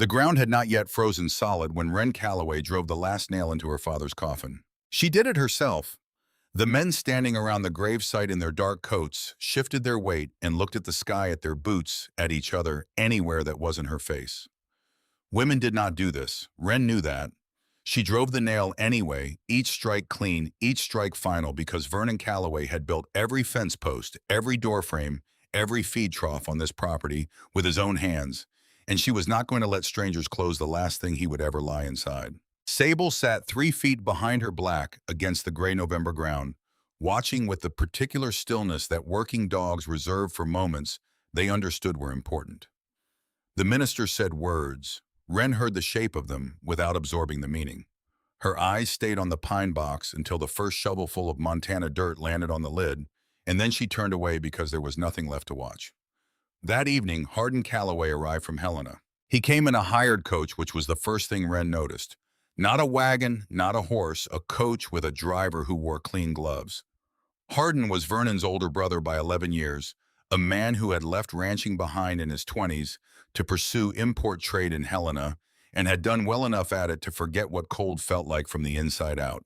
The ground had not yet frozen solid when Wren Calloway drove the last nail into her father's coffin. She did it herself. The men standing around the gravesite in their dark coats shifted their weight and looked at the sky, at their boots, at each other, anywhere that wasn't her face. Women did not do this. Wren knew that. She drove the nail anyway, each strike clean, each strike final, because Vernon Calloway had built every fence post, every doorframe, every feed trough on this property with his own hands, and she was not going to let strangers close the last thing he would ever lie inside. Sable sat 3 feet behind her black against the gray November ground, watching with the particular stillness that working dogs reserve for moments they understood were important. The minister said words. Wren heard the shape of them without absorbing the meaning. Her eyes stayed on the pine box until the first shovelful of Montana dirt landed on the lid, and then she turned away because there was nothing left to watch. That evening, Hardin Calloway arrived from Helena. He came in a hired coach, which was the first thing Wren noticed. Not a wagon, not a horse, a coach with a driver who wore clean gloves. Hardin was Vernon's older brother by 11 years, a man who had left ranching behind in his 20s to pursue import trade in Helena and had done well enough at it to forget what cold felt like from the inside out.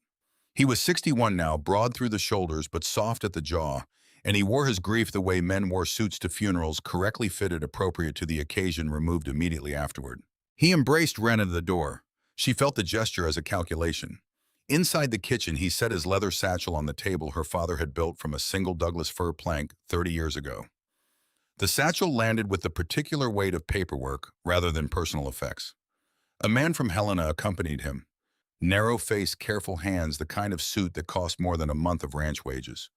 He was 61 now, broad through the shoulders but soft at the jaw, and he wore his grief the way men wore suits to funerals, correctly fitted, appropriate to the occasion, removed immediately afterward. He embraced Wren at the door. She felt the gesture as a calculation. Inside the kitchen, he set his leather satchel on the table her father had built from a single Douglas fir plank 30 years ago. The satchel landed with the particular weight of paperwork rather than personal effects. A man from Helena accompanied him. Narrow-faced, careful hands, the kind of suit that cost more than a month of ranch wages.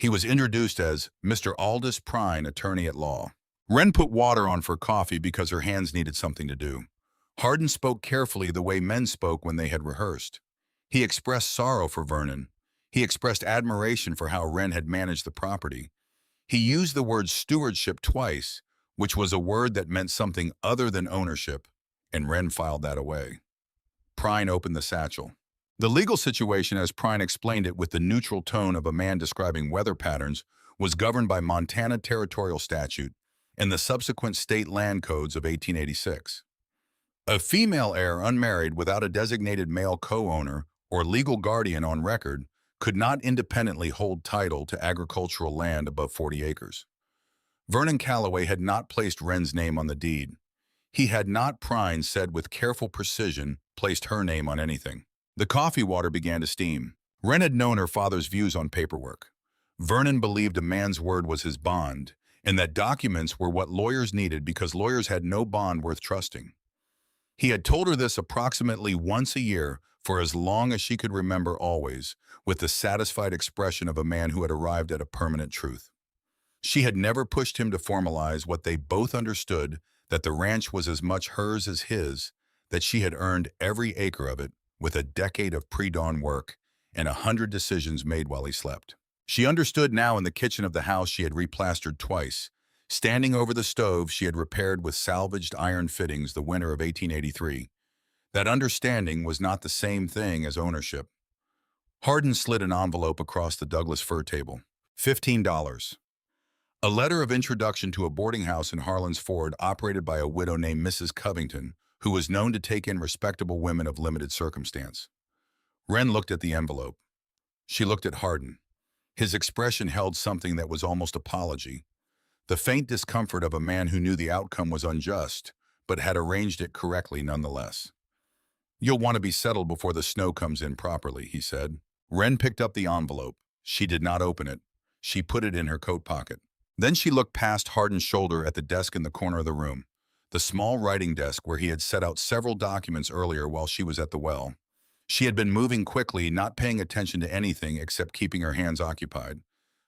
He was introduced as Mr. Aldous Prine, attorney at law. Wren put water on for coffee because her hands needed something to do. Hardin spoke carefully, the way men spoke when they had rehearsed. He expressed sorrow for Vernon. He expressed admiration for how Wren had managed the property. He used the word stewardship twice, which was a word that meant something other than ownership, and Wren filed that away. Prine opened the satchel. The legal situation, as Prine explained it with the neutral tone of a man describing weather patterns, was governed by Montana territorial statute and the subsequent state land codes of 1886. A female heir unmarried without a designated male co-owner or legal guardian on record could not independently hold title to agricultural land above 40 acres. Vernon Calloway had not placed Wren's name on the deed. He had not, Prine said with careful precision, placed her name on anything. The coffee water began to steam. Wren had known her father's views on paperwork. Vernon believed a man's word was his bond, and that documents were what lawyers needed because lawyers had no bond worth trusting. He had told her this approximately once a year for as long as she could remember, always with the satisfied expression of a man who had arrived at a permanent truth. She had never pushed him to formalize what they both understood, that the ranch was as much hers as his, that she had earned every acre of it with a decade of pre-dawn work and 100 decisions made while he slept. She understood now. In the kitchen of the house she had replastered twice. Standing over the stove she had repaired with salvaged iron fittings the winter of 1883. That understanding was not the same thing as ownership. Hardin slid an envelope across the Douglas fir table. $15. A letter of introduction to a boarding house in Harlan's Ford operated by a widow named Mrs. Covington, who was known to take in respectable women of limited circumstance. Wren looked at the envelope. She looked at Hardin. His expression held something that was almost apology, the faint discomfort of a man who knew the outcome was unjust, but had arranged it correctly nonetheless. "You'll want to be settled before the snow comes in properly," he said. Wren picked up the envelope. She did not open it. She put it in her coat pocket. Then she looked past Hardin's shoulder at the desk in the corner of the room, the small writing desk where he had set out several documents earlier while she was at the well. She had been moving quickly, not paying attention to anything except keeping her hands occupied.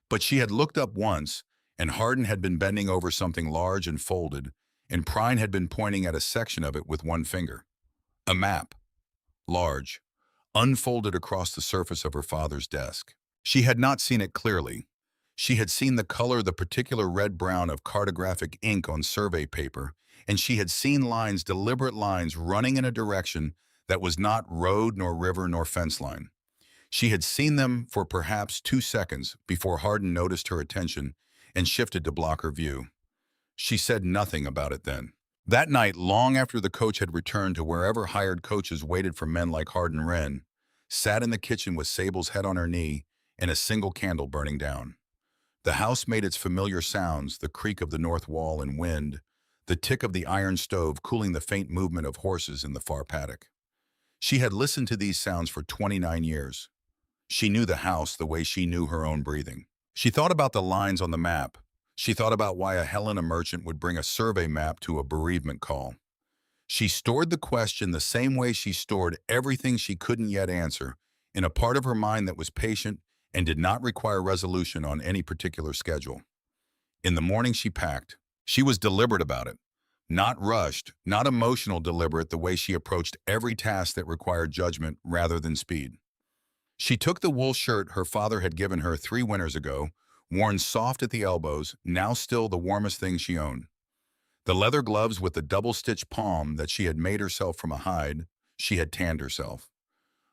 But she had looked up once, and Hardin had been bending over something large and folded, and Prine had been pointing at a section of it with one finger. A map, large, unfolded across the surface of her father's desk. She had not seen it clearly. She had seen the color, the particular red-brown of cartographic ink on survey paper, and she had seen lines, deliberate lines, running in a direction that was not road nor river nor fence line. She had seen them for perhaps 2 seconds before Hardin noticed her attention and shifted to block her view. She said nothing about it then. That night, long after the coach had returned to wherever hired coaches waited for men like Hardin Wren, sat in the kitchen with Sable's head on her knee and a single candle burning down. The house made its familiar sounds, the creak of the north wall and wind, the tick of the iron stove cooling the faint movement of horses in the far paddock. She had listened to these sounds for 29 years. She knew the house the way she knew her own breathing. She thought about the lines on the map. She thought about why a Helena merchant would bring a survey map to a bereavement call. She stored the question the same way she stored everything she couldn't yet answer, in a part of her mind that was patient and did not require resolution on any particular schedule. In the morning she packed. She was deliberate about it. Not rushed, not emotional deliberate the way she approached every task that required judgment rather than speed. She took the wool shirt her father had given her 3 winters ago, worn soft at the elbows, now still the warmest thing she owned. The leather gloves with the double-stitched palm that she had made herself from a hide, she had tanned herself.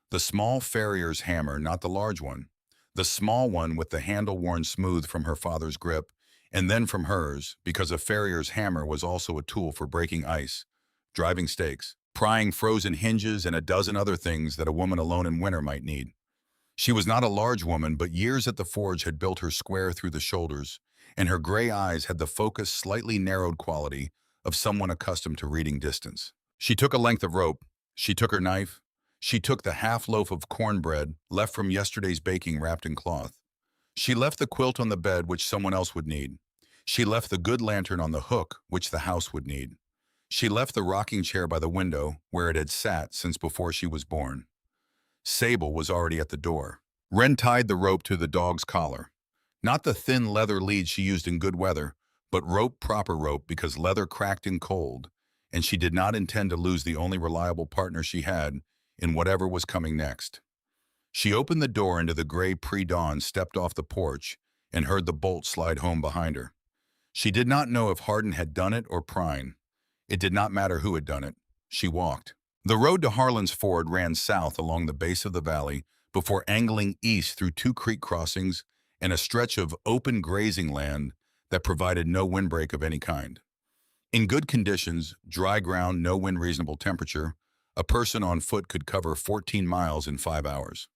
The small farrier's hammer, not the large one. The small one with the handle worn smooth from her father's grip, and then from hers, because a farrier's hammer was also a tool for breaking ice, driving stakes, prying frozen hinges, and a dozen other things that a woman alone in winter might need. She was not a large woman, but years at the forge had built her square through the shoulders, and her gray eyes had the focused, slightly narrowed quality of someone accustomed to reading distance. She took a length of rope. She took her knife. She took the half loaf of cornbread left from yesterday's baking wrapped in cloth. She left the quilt on the bed, which someone else would need. She left the good lantern on the hook, which the house would need. She left the rocking chair by the window, where it had sat since before she was born. Sable was already at the door. Wren tied the rope to the dog's collar. Not the thin leather lead she used in good weather, but proper rope because leather cracked in cold, and she did not intend to lose the only reliable partner she had in whatever was coming next. She opened the door into the gray pre-dawn, stepped off the porch, and heard the bolt slide home behind her. She did not know if Hardin had done it or Prine. It did not matter who had done it. She walked. The road to Harlan's Ford ran south along the base of the valley before angling east through 2 creek crossings and a stretch of open grazing land that provided no windbreak of any kind. In good conditions, dry ground, no wind, reasonable temperature, a person on foot could cover 14 miles in 5 hours.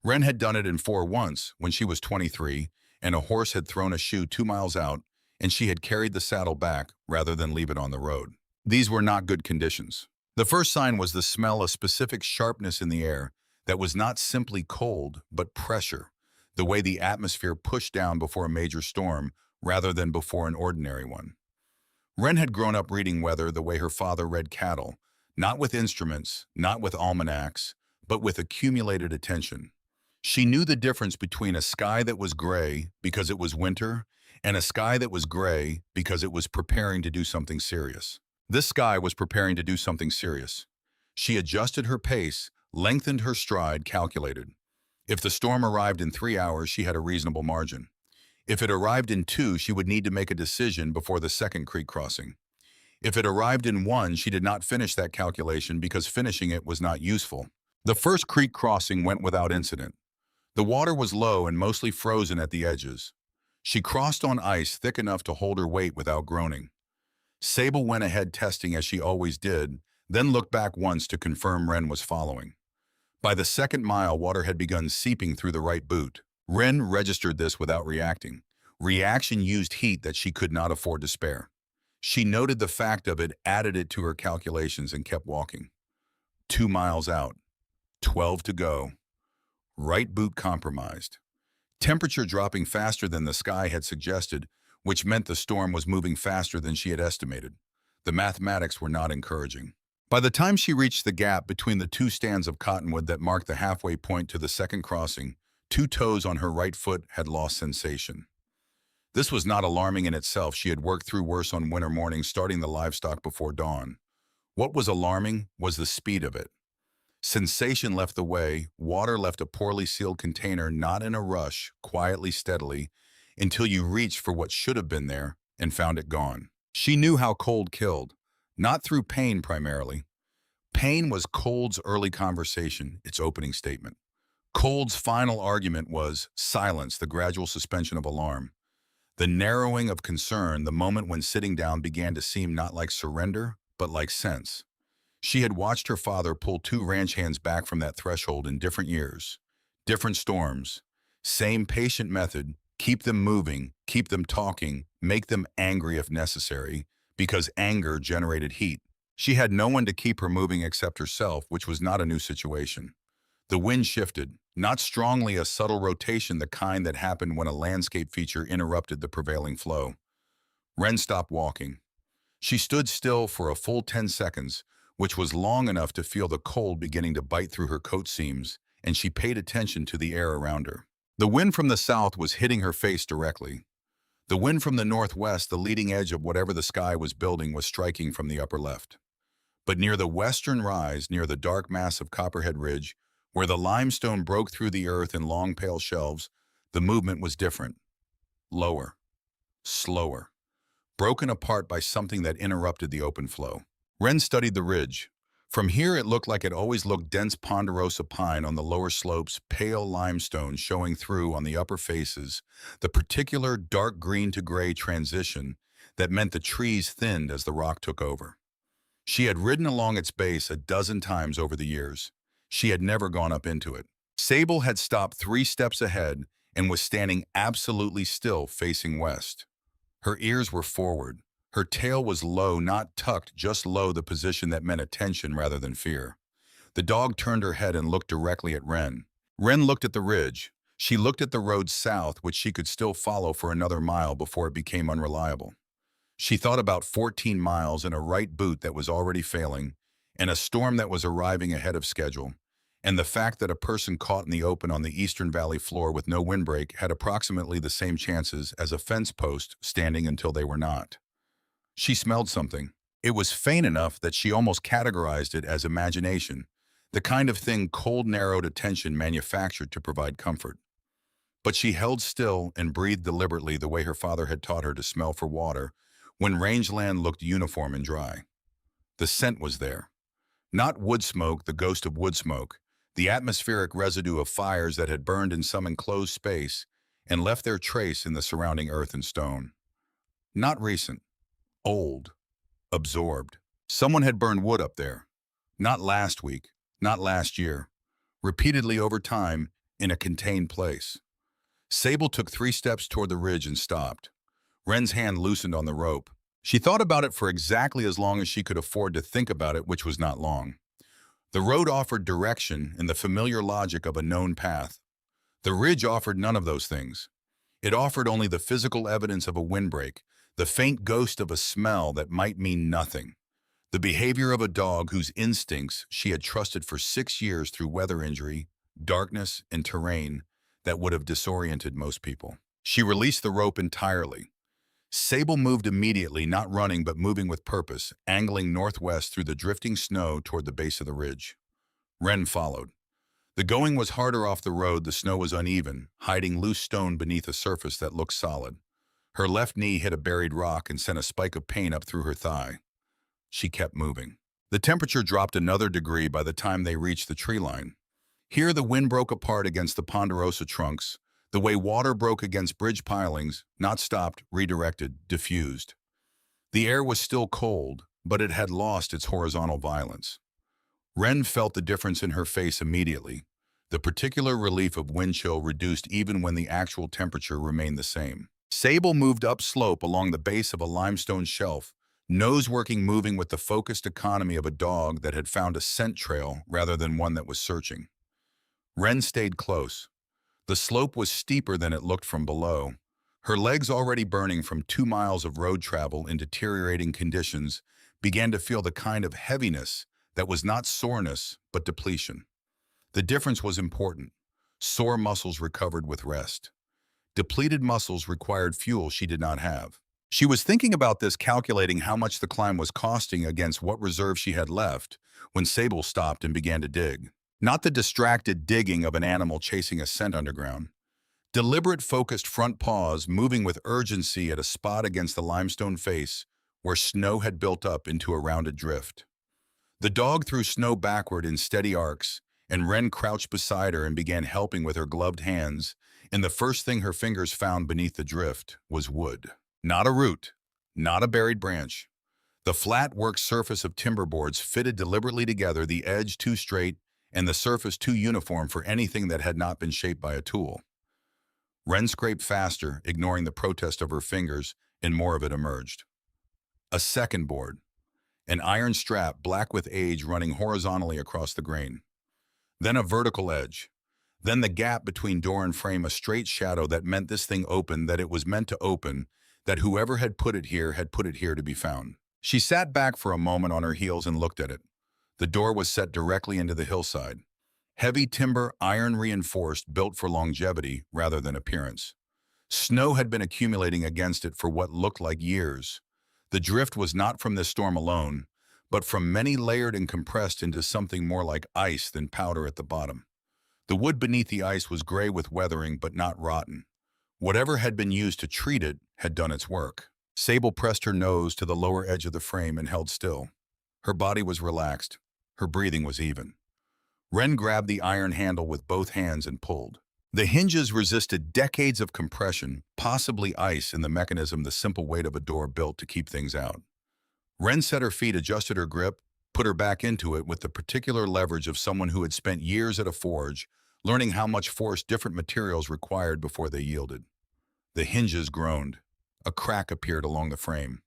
Wren had done it in 4 once when she was 23, and a horse had thrown a shoe 2 miles out, and she had carried the saddle back rather than leave it on the road. These were not good conditions. The first sign was the smell of specific sharpness in the air that was not simply cold, but pressure, the way the atmosphere pushed down before a major storm rather than before an ordinary one. Wren had grown up reading weather the way her father read cattle, not with instruments, not with almanacs, but with accumulated attention. She knew the difference between a sky that was gray because it was winter and a sky that was gray because it was preparing to do something serious. This sky was preparing to do something serious. She adjusted her pace, lengthened her stride, calculated. If the storm arrived in 3 hours, she had a reasonable margin. If it arrived in 2, she would need to make a decision before the second creek crossing. If it arrived in 1, she did not finish that calculation because finishing it was not useful. The first creek crossing went without incident. The water was low and mostly frozen at the edges. She crossed on ice thick enough to hold her weight without groaning. Sable went ahead testing as she always did, then looked back once to confirm Wren was following. By the second mile, water had begun seeping through the right boot. Wren registered this without reacting. Reaction used heat that she could not afford to spare. She noted the fact of it, added it to her calculations, and kept walking. 2 miles out. 12 to go. Right boot compromised. Temperature dropping faster than the sky had suggested, which meant the storm was moving faster than she had estimated. The mathematics were not encouraging. By the time she reached the gap between the 2 stands of cottonwood that marked the halfway point to the second crossing, 2 toes on her right foot had lost sensation. This was not alarming in itself. She had worked through worse on winter mornings, starting the livestock before dawn. What was alarming was the speed of it. Sensation left the way, water left a poorly sealed container, not in a rush, quietly, steadily, until you reached for what should have been there and found it gone. She knew how cold killed, not through pain primarily. Pain was cold's early conversation, its opening statement. Cold's final argument was silence, the gradual suspension of alarm. The narrowing of concern, the moment when sitting down began to seem not like surrender, but like sense. She had watched her father pull two ranch hands back from that threshold in different years, different storms, same patient method, keep them moving, keep them talking, make them angry if necessary, because anger generated heat. She had no one to keep her moving except herself, which was not a new situation. The wind shifted, not strongly, a subtle rotation, the kind that happened when a landscape feature interrupted the prevailing flow. Wren stopped walking. She stood still for a full 10 seconds, which was long enough to feel the cold beginning to bite through her coat seams, and she paid attention to the air around her. The wind from the south was hitting her face directly. The wind from the northwest, the leading edge of whatever the sky was building, was striking from the upper left. But near the western rise, near the dark mass of Copperhead Ridge, where the limestone broke through the earth in long pale shelves, the movement was different. Lower. Slower. Broken apart by something that interrupted the open flow. Wren studied the ridge. From here it looked like it always looked, dense ponderosa pine on the lower slopes, pale limestone showing through on the upper faces, the particular dark green to gray transition that meant the trees thinned as the rock took over. She had ridden along its base a dozen times over the years. She had never gone up into it. Sable had stopped 3 steps ahead and was standing absolutely still, facing west. Her ears were forward. Her tail was low, not tucked, just low, the position that meant attention rather than fear. The dog turned her head and looked directly at Wren. Wren looked at the ridge. She looked at the road south, which she could still follow for another mile before it became unreliable. She thought about 14 miles and a right boot that was already failing, and a storm that was arriving ahead of schedule, and the fact that a person caught in the open on the eastern valley floor with no windbreak had approximately the same chances as a fence post standing until they were not. She smelled something. It was faint enough that she almost categorized it as imagination, the kind of thing cold, narrowed attention manufactured to provide comfort. But she held still and breathed deliberately, the way her father had taught her to smell for water when rangeland looked uniform and dry. The scent was there. Not wood smoke, the ghost of wood smoke, the atmospheric residue of fires that had burned in some enclosed space and left their trace in the surrounding earth and stone. Not recent. Old. Absorbed. Someone had burned wood up there. Not last week, not last year. Repeatedly over time, in a contained place. Sable took 3 steps toward the ridge and stopped. Wren's hand loosened on the rope. She thought about it for exactly as long as she could afford to think about it, which was not long. The road offered direction and the familiar logic of a known path. The ridge offered none of those things. It offered only the physical evidence of a windbreak, the faint ghost of a smell that might mean nothing. The behavior of a dog whose instincts she had trusted for 6 years through weather injury, darkness, and terrain that would have disoriented most people. She released the rope entirely. Sable moved immediately, not running but moving with purpose, angling northwest through the drifting snow toward the base of the ridge. Wren followed. The going was harder off the road, the snow was uneven, hiding loose stone beneath a surface that looked solid. Her left knee hit a buried rock and sent a spike of pain up through her thigh. She kept moving. The temperature dropped another degree by the time they reached the tree line. Here the wind broke apart against the ponderosa trunks, the way water broke against bridge pilings, not stopped, redirected, diffused. The air was still cold, but it had lost its horizontal violence. Wren felt the difference in her face immediately. The particular relief of wind chill reduced even when the actual temperature remained the same. Sable moved upslope along the base of a limestone shelf, nose working, moving with the focused economy of a dog that had found a scent trail rather than one that was searching. Wren stayed close. The slope was steeper than it looked from below. Her legs, already burning from 2 miles of road travel in deteriorating conditions, began to feel the kind of heaviness that was not soreness, but depletion. The difference was important. Sore muscles recovered with rest. Depleted muscles required fuel she did not have. She was thinking about this, calculating how much the climb was costing against what reserve she had left, when Sable stopped and began to dig. Not the distracted digging of an animal chasing a scent underground. Deliberate, focused front paws moving with urgency at a spot against the limestone face where snow had built up into a rounded drift. The dog threw snow backward in steady arcs, and Wren crouched beside her and began helping with her gloved hands, and the first thing her fingers found beneath the drift was wood. Not a root, not a buried branch. The flat work surface of timber boards fitted deliberately together, the edge too straight and the surface too uniform for anything that had not been shaped by a tool. Wren scraped faster, ignoring the protest of her fingers, and more of it emerged. A second board, an iron strap black with age running horizontally across the grain. Then a vertical edge. Then the gap between door and frame, a straight shadow that meant this thing opened, that it was meant to open, that whoever had put it here to be found. She sat back for a moment on her heels and looked at it. The door was set directly into the hillside. Heavy timber, iron reinforced, built for longevity rather than appearance. Snow had been accumulating against it for what looked like years. The drift was not from this storm alone, but from many layered and compressed into something more like ice than powder at the bottom. The wood beneath the ice was gray with weathering but not rotten. Whatever had been used to treat it had done its work. Sable pressed her nose to the lower edge of the frame and held still. Her body was relaxed. Her breathing was even. Wren grabbed the iron handle with both hands and pulled. The hinges resisted decades of compression, possibly ice in the mechanism, the simple weight of a door built to keep things out. Wren set her feet, adjusted her grip, put her back into it with the particular leverage of someone who had spent years at a forge, learning how much force different materials required before they yielded. The hinges groaned. A crack appeared along the frame.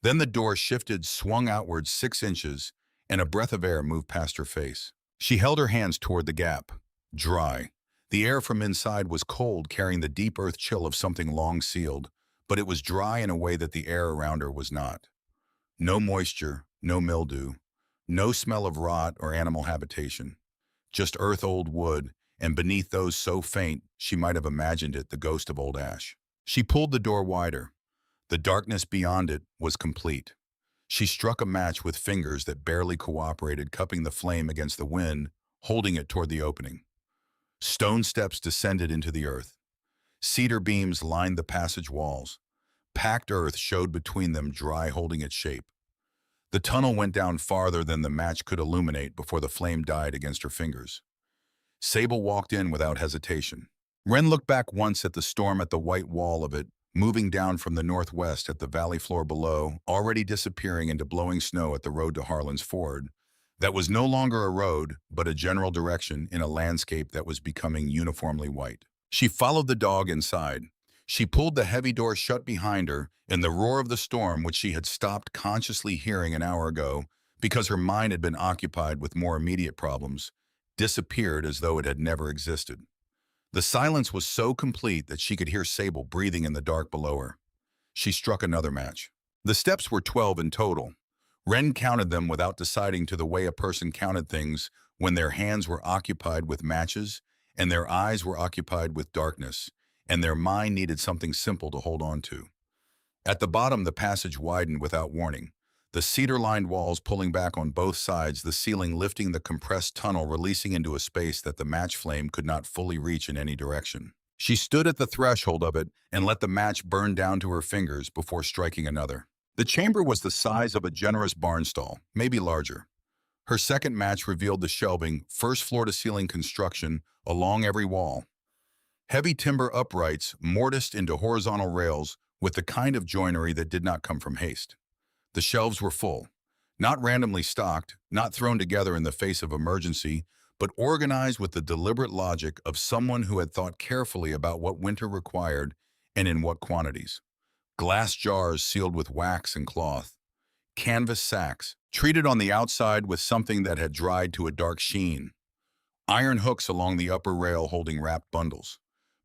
Then the door shifted, swung outward 6 inches, and a breath of air moved past her face. She held her hands toward the gap. Dry. The air from inside was cold, carrying the deep earth chill of something long sealed, but it was dry in a way that the air around her was not. No moisture, no mildew, no smell of rot or animal habitation. Just earth-old wood, and beneath those so faint she might have imagined it the ghost of old ash. She pulled the door wider. The darkness beyond it was complete. She struck a match with fingers that barely cooperated, cupping the flame against the wind, holding it toward the opening. Stone steps descended into the earth. Cedar beams lined the passage walls. Packed earth showed between them, dry, holding its shape. The tunnel went down farther than the match could illuminate before the flame died against her fingers. Sable walked in without hesitation. Wren looked back once at the storm, at the white wall of it, moving down from the northwest, at the valley floor below, already disappearing into blowing snow, at the road to Harlan's Ford. That was no longer a road, but a general direction in a landscape that was becoming uniformly white. She followed the dog inside. She pulled the heavy door shut behind her, and the roar of the storm, which she had stopped consciously hearing an hour ago because her mind had been occupied with more immediate problems, disappeared as though it had never existed. The silence was so complete that she could hear Sable breathing in the dark below her. She struck another match. The steps were 12 in total. Wren counted them without deciding, to the way a person counted things when their hands were occupied with matches and their eyes were occupied with darkness, and their mind needed something simple to hold on to. At the bottom, the passage widened without warning, the cedar-lined walls pulling back on both sides, the ceiling lifting, the compressed tunnel releasing into a space that the match flame could not fully reach in any direction. She stood at the threshold of it and let the match burn down to her fingers before striking another. The chamber was the size of a generous barn stall, maybe larger. Her second match revealed the shelving, first floor-to-ceiling construction along every wall. Heavy timber uprights mortised into horizontal rails with the kind of joinery that did not come from haste. The shelves were full, not randomly stocked, not thrown together in the face of emergency, but organized with the deliberate logic of someone who had thought carefully about what winter required and in what quantities. Glass jars sealed with wax and cloth. Canvas sacks, treated on the outside with something that had dried to a dark sheen. Iron hooks along the upper rail holding wrapped bundles.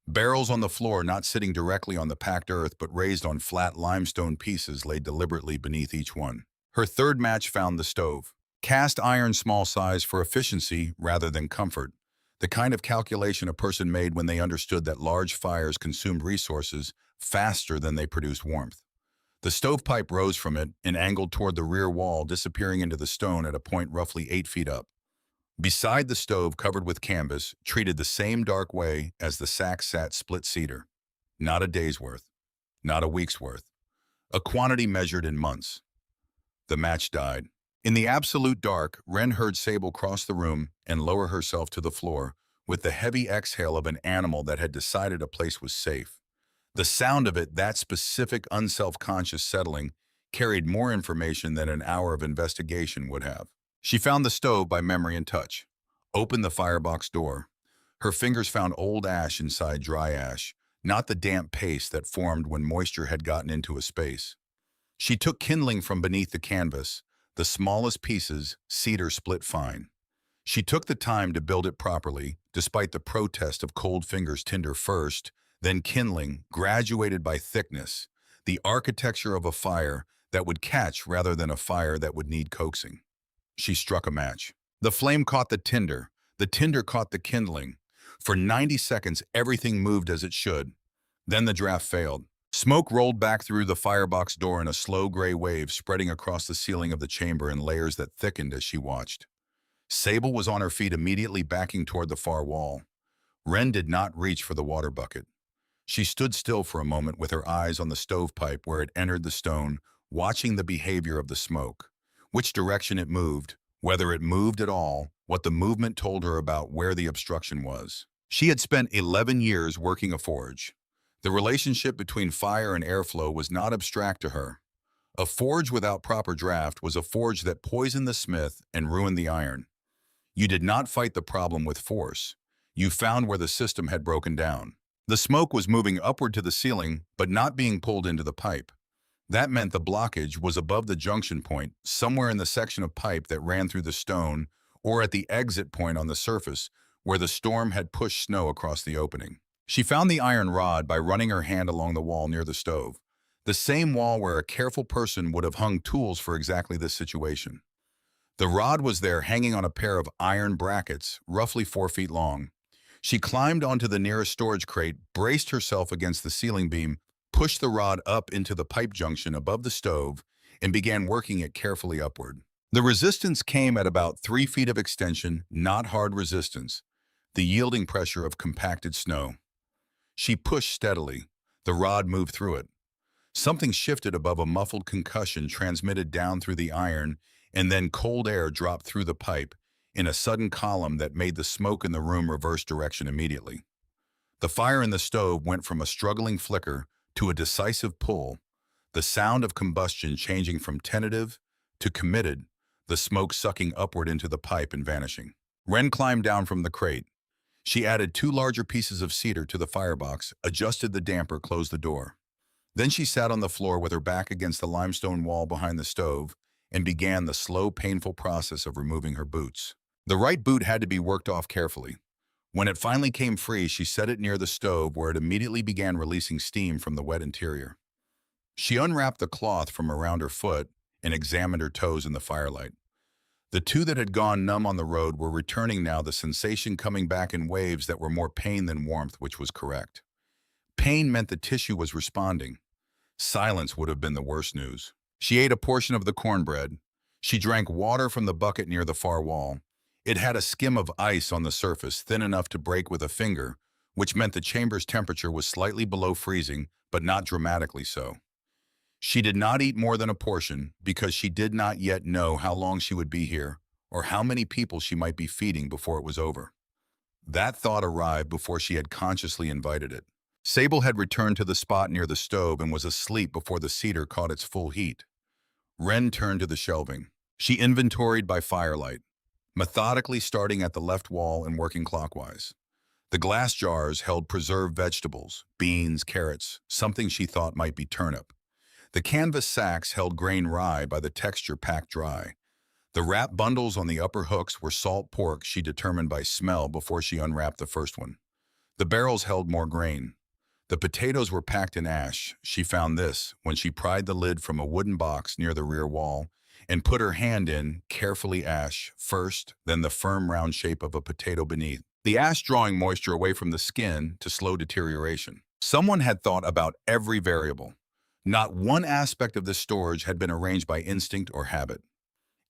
Barrels on the floor, not sitting directly on the packed earth but raised on flat limestone pieces laid deliberately beneath each one. Her third match found the stove. Cast iron, small size for efficiency rather than comfort. The kind of calculation a person made when they understood that large fires consumed resources faster than they produced warmth. The stovepipe rose from it and angled toward the rear wall, disappearing into the stone at a point roughly 8 feet up. Beside the stove, covered with canvas, treated the same dark way as the sack sat, split cedar. Not a day's worth. Not a week's worth. A quantity measured in months. The match died. In the absolute dark, Wren heard Sable cross the room and lower herself to the floor with the heavy exhale of an animal that had decided a place was safe. The sound of it, that specific unself-conscious settling, carried more information than an hour of investigation would have. She found the stove by memory and touch, opened the firebox door. Her fingers found old ash inside dry ash, not the damp paste that formed when moisture had gotten into a space. She took kindling from beneath the canvas, the smallest pieces, cedar split fine. She took the time to build it properly, despite the protest of cold fingers tinder first, then kindling, graduated by thickness, the architecture of a fire that would catch rather than a fire that would need coaxing. She struck a match. The flame caught the tinder caught the kindling. For 90 seconds, everything moved as it should. Then the draft failed. Smoke rolled back through the firebox door in a slow gray wave, spreading across the ceiling of the chamber in layers that thickened as she watched. Sable was on her feet, immediately backing toward the far wall. Wren did not reach for the water bucket. She stood still for a moment with her eyes on the stovepipe where it entered the stone, watching the behavior of the smoke. Which direction it moved, whether it moved at all, what the movement told her about where the obstruction was. She had spent 11 years working a forge. The relationship between fire and airflow was not abstract to her. A forge without proper draft was a forge that poisoned the smith and ruined the iron. You did not fight the problem with force. You found where the system had broken down. The smoke was moving upward to the ceiling, but not being pulled into the pipe. That meant the blockage was above the junction point, somewhere in the section of pipe that ran through the stone, or at the exit point on the surface, where the storm had pushed snow across the opening. She found the iron rod by running her hand along the wall near the stove, the same wall where a careful person would have hung tools for exactly this situation. The rod was there, hanging on a pair of iron brackets, roughly 4 feet long. She climbed onto the nearest storage crate, braced herself against the ceiling beam, pushed the rod up into the pipe junction above the stove, and began working it carefully upward. The resistance came at about 3 feet of extension, not hard resistance, the yielding pressure of compacted snow. She pushed steadily. The rod moved through it. Something shifted above, a muffled concussion transmitted down through the iron, and then cold air dropped through the pipe in a sudden column that made the smoke in the room reverse direction immediately. The fire in the stove went from a struggling flicker to a decisive pull, the sound of combustion changing from tentative to committed, the smoke sucking upward into the pipe and vanishing. Wren climbed down from the crate. She added 2 larger pieces of cedar to the firebox, adjusted the damper, closed the door. Then she sat on the floor with her back against the limestone wall behind the stove and began the slow, painful process of removing her boots. The right boot had to be worked off carefully. When it finally came free, she set it near the stove where it immediately began releasing steam from the wet interior. She unwrapped the cloth from around her foot and examined her toes in the firelight. The 2 that had gone numb on the road were returning now, the sensation coming back in waves that were more pain than warmth, which was correct. Pain meant the tissue was responding. Silence would have been the worst news. She ate a portion of the cornbread. She drank water from the bucket near the far wall. It had a skim of ice on the surface, thin enough to break with a finger, which meant the chamber's temperature was slightly below freezing, but not dramatically so. She did not eat more than a portion because she did not yet know how long she would be here or how many people she might be feeding before it was over. That thought arrived before she had consciously invited it. Sable had returned to the spot near the stove and was asleep before the cedar caught its full heat. Wren turned to the shelving. She inventoried by firelight, methodically starting at the left wall and working clockwise. The glass jars held preserved vegetables, beans, carrots, something she thought might be turnip. The canvas sacks held grain rye, by the texture packed dry. The wrap bundles on the upper hooks were salt pork, she determined by smell before she unwrapped the first one. The barrels held more grain. The potatoes were packed in ash. She found this when she pried the lid from a wooden box near the rear wall and put her hand in, carefully, ash first, then the firm round shape of a potato beneath, the ash drawing moisture away from the skin to slow deterioration. Someone had thought about every variable. Not one aspect of this storage had been arranged by instinct or habit.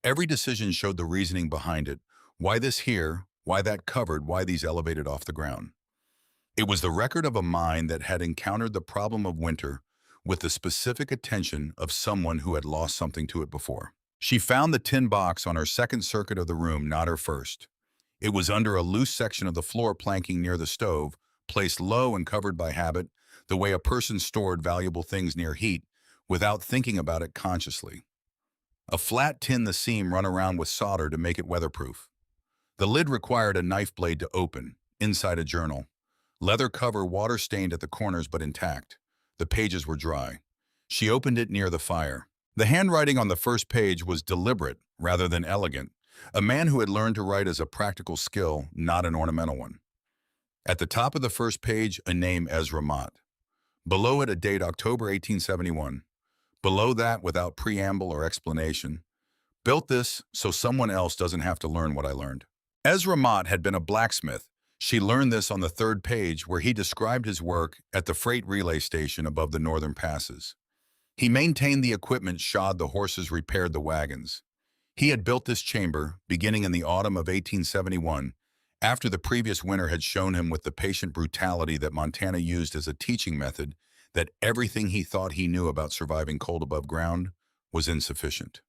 Every decision showed the reasoning behind it, why this here, why that covered, why these elevated off the ground. It was the record of a mind that had encountered the problem of winter with the specific attention of someone who had lost something to it before. She found the tin box on her second circuit of the room, not her first. It was under a loose section of the floor planking near the stove, placed low and covered by habit, the way a person stored valuable things near heat, without thinking about it consciously. A flat tin the seam run around with solder to make it weatherproof. The lid required a knife blade to open, inside a journal. Leather cover water-stained at the corners but intact. The pages were dry. She opened it near the fire. The handwriting on the first page was deliberate rather than elegant. A man who had learned to write as a practical skill, not an ornamental one. At the top of the first page, a name, Ezra Mott. Below it, a date, October 1871. Below that, without preamble or explanation, built this so someone else doesn't have to learn what I learned. Ezra Mott had been a blacksmith. She learned this on the third page, where he described his work at the freight relay station above the northern passes. He maintained the equipment, shod the horses, repaired the wagons. He had built this chamber, beginning in the autumn of 1871, after the previous winter had shown him with the patient brutality that Montana used as a teaching method that everything he thought he knew about surviving cold above ground was insufficient.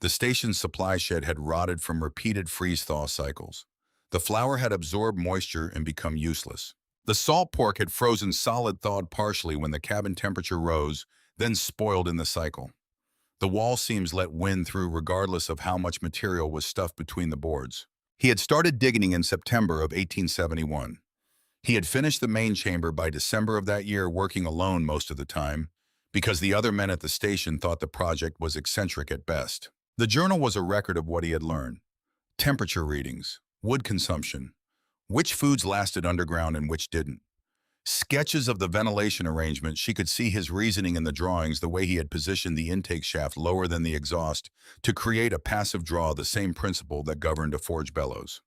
The station's supply shed had rotted from repeated freeze-thaw cycles. The flour had absorbed moisture and become useless. The salt pork had frozen solid, thawed partially when the cabin temperature rose, then spoiled in the cycle. The wall seams let wind through regardless of how much material was stuffed between the boards. He had started digging in September of 1871. He had finished the main chamber by December of that year, working alone most of the time, because the other men at the station thought the project was eccentric at best. The journal was a record of what he had learned. Temperature readings, wood consumption, which foods lasted underground and which didn't. Sketches of the ventilation arrangement. She could see his reasoning in the drawings, the way he had positioned the intake shaft lower than the exhaust to create a passive draw, the same principle that governed a forge bellows.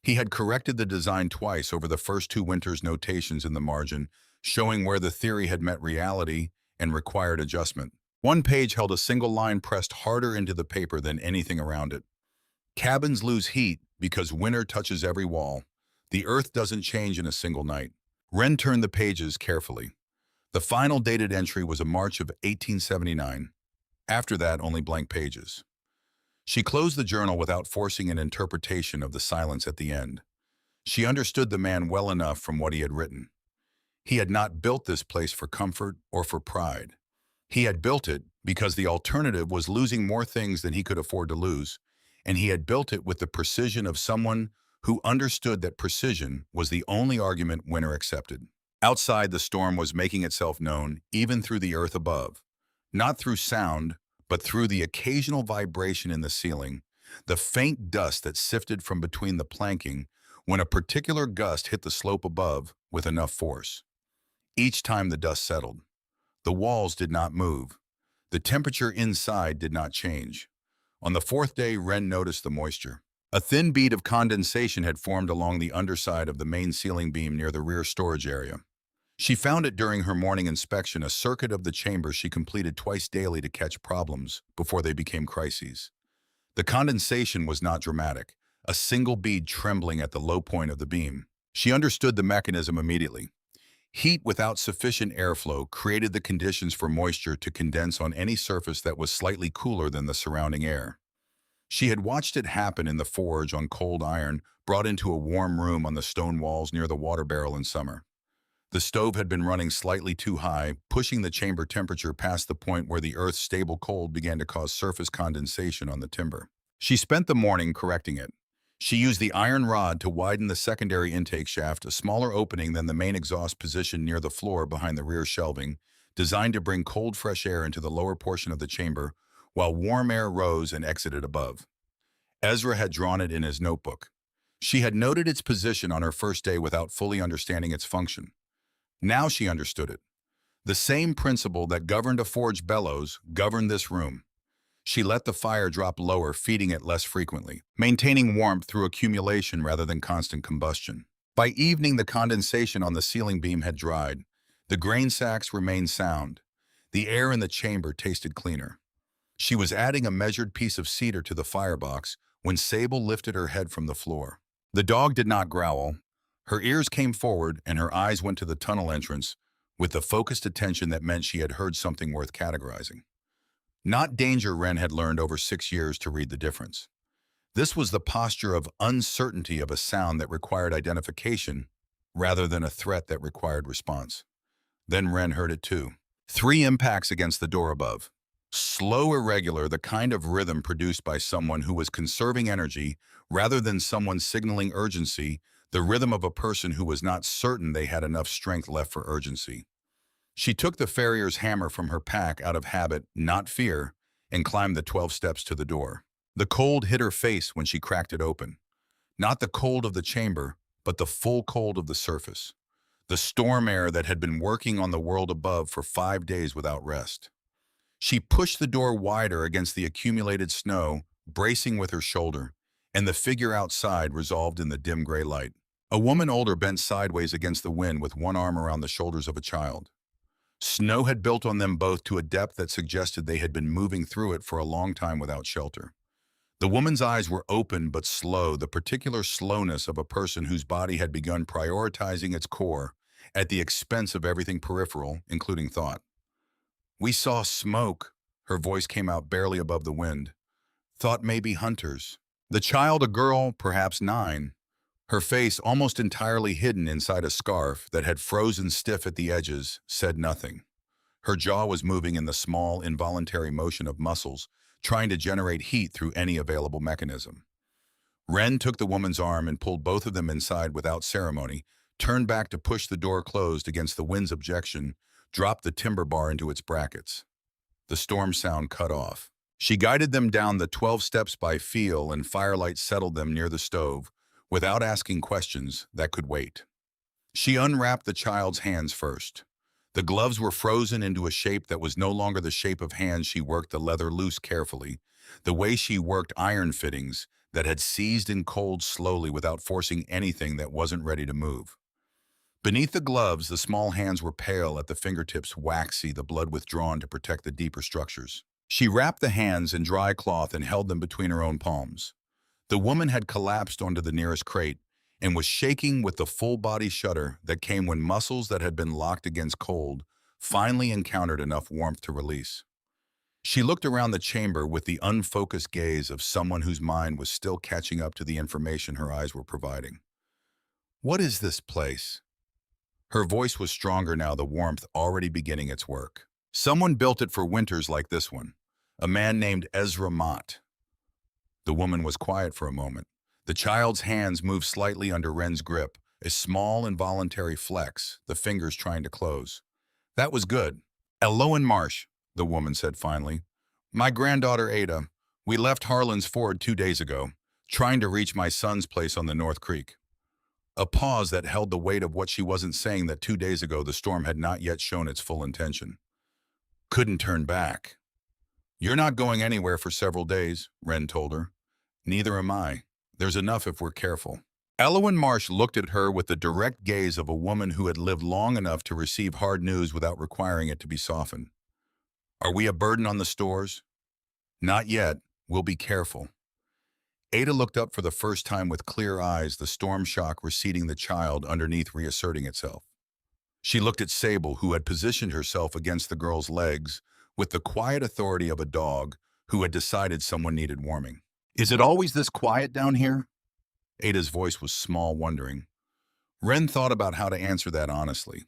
He had corrected the design twice over the first two winters, notations in the margin, showing where the theory had met reality and required adjustment. One page held a single line pressed harder into the paper than anything around it. Cabins lose heat because winter touches every wall. The earth doesn't change in a single night. Wren turned the pages carefully. The final dated entry was a March of 1879. After that, only blank pages. She closed the journal without forcing an interpretation of the silence at the end. She understood the man well enough from what he had written. He had not built this place for comfort or for pride. He had built it because the alternative was losing more things than he could afford to lose, and he had built it with the precision of someone who understood that precision was the only argument winter accepted. Outside, the storm was making itself known, even through the earth above. Not through sound, but through the occasional vibration in the ceiling, the faint dust that sifted from between the planking when a particular gust hit the slope above with enough force. Each time the dust settled, the walls did not move. The temperature inside did not change. On the fourth day, Wren noticed the moisture. A thin bead of condensation had formed along the underside of the main ceiling beam near the rear storage area. She found it during her morning inspection, a circuit of the chamber she completed twice daily to catch problems before they became crises. The condensation was not dramatic, a single bead trembling at the low point of the beam. She understood the mechanism immediately. Heat without sufficient airflow created the conditions for moisture to condense on any surface that was slightly cooler than the surrounding air. She had watched it happen in the forge on cold iron brought into a warm room on the stone walls near the water barrel in summer. The stove had been running slightly too high, pushing the chamber temperature past the point where the earth's stable cold began to cause surface condensation on the timber. She spent the morning correcting it. She used the iron rod to widen the secondary intake shaft, a smaller opening than the main exhaust positioned near the floor behind the rear shelving, designed to bring cold, fresh air into the lower portion of the chamber, while warm air rose and exited above. Ezra had drawn it in his notebook. She had noted its position on her first day without fully understanding its function. Now she understood it. The same principle that governed a forge bellows governed this room. She let the fire drop lower, feeding it less frequently, maintaining warmth through accumulation rather than constant combustion. By evening, the condensation on the ceiling beam had dried. The grain sacks remained sound. The air in the chamber tasted cleaner. She was adding a measured piece of cedar to the firebox when Sable lifted her head from the floor. The dog did not growl. Her ears came forward and her eyes went to the tunnel entrance with the focused attention that meant she had heard something worth categorizing. Not danger, Wren had learned over 6 years to read the difference. This was the posture of uncertainty of a sound that required identification rather than a threat that required response. Then Wren heard it too. 3 impacts against the door above. Slow, irregular, the kind of rhythm produced by someone who was conserving energy rather than someone signaling urgency, the rhythm of a person who was not certain they had enough strength left for urgency. She took the farrier's hammer from her pack out of habit, not fear, and climbed the 12 steps to the door. The cold hit her face when she cracked it open. Not the cold of the chamber, but the full cold of the surface. The storm air that had been working on the world above for 5 days without rest. She pushed the door wider against the accumulated snow, bracing with her shoulder, and the figure outside resolved in the dim gray light. A woman older bent sideways against the wind with one arm around the shoulders of a child. Snow had built on them both to a depth that suggested they had been moving through it for a long time without shelter. The woman's eyes were open but slow, the particular slowness of a person whose body had begun prioritizing its core at the expense of everything peripheral, including thought. "We saw smoke," her voice came out barely above the wind. "Thought maybe hunters." The child, a girl, perhaps 9, her face almost entirely hidden inside a scarf that had frozen stiff at the edges, said nothing. Her jaw was moving in the small, involuntary motion of muscles, trying to generate heat through any available mechanism. Wren took the woman's arm and pulled both of them inside without ceremony, turned back to push the door closed against the wind's objection, dropped the timber bar into its brackets. The storm sound cut off. She guided them down the 12 steps by feel, and firelight settled them near the stove, without asking questions that could wait. She unwrapped the child's hands first. The gloves were frozen into a shape that was no longer the shape of hands. She worked the leather loose carefully, the way she worked iron fittings that had seized in cold slowly without forcing anything that wasn't ready to move. Beneath the gloves, the small hands were pale, at the fingertips waxy, the blood withdrawn to protect the deeper structures. She wrapped the hands in dry cloth and held them between her own palms. The woman had collapsed onto the nearest crate and was shaking with the full-body shudder that came when muscles that had been locked against cold finally encountered enough warmth to release. She looked around the chamber with the unfocused gaze of someone whose mind was still catching up to the information her eyes were providing. "What is this place?" Her voice was stronger now, the warmth already beginning its work. "Someone built it for winters like this one. A man named Ezra Mott." The woman was quiet for a moment. The child's hands moved slightly under Wren's grip, a small involuntary flex, the fingers trying to close. "That was good." "Eloan Marsh," the woman said finally. "My granddaughter Ada. We left Harlan's Ford 2 days ago, trying to reach my son's place on the North Creek." A pause that held the weight of what she wasn't saying, that 2 days ago the storm had not yet shown its full intention. "Couldn't turn back." "You're not going anywhere for several days," Wren told her. "Neither am I. There's enough if we're careful." Eloan Marsh looked at her with the direct gaze of a woman who had lived long enough to receive hard news without requiring it to be softened. "Are we a burden on the stores?" "Not yet. We'll be careful." Ada looked up for the first time with clear eyes, the storm shock receding, the child underneath reasserting itself. She looked at Sable, who had positioned herself against the girl's legs with the quiet authority of a dog who had decided someone needed warming. "Is it always this quiet down here?" Ada's voice was small, wondering. Wren thought about how to answer that honestly.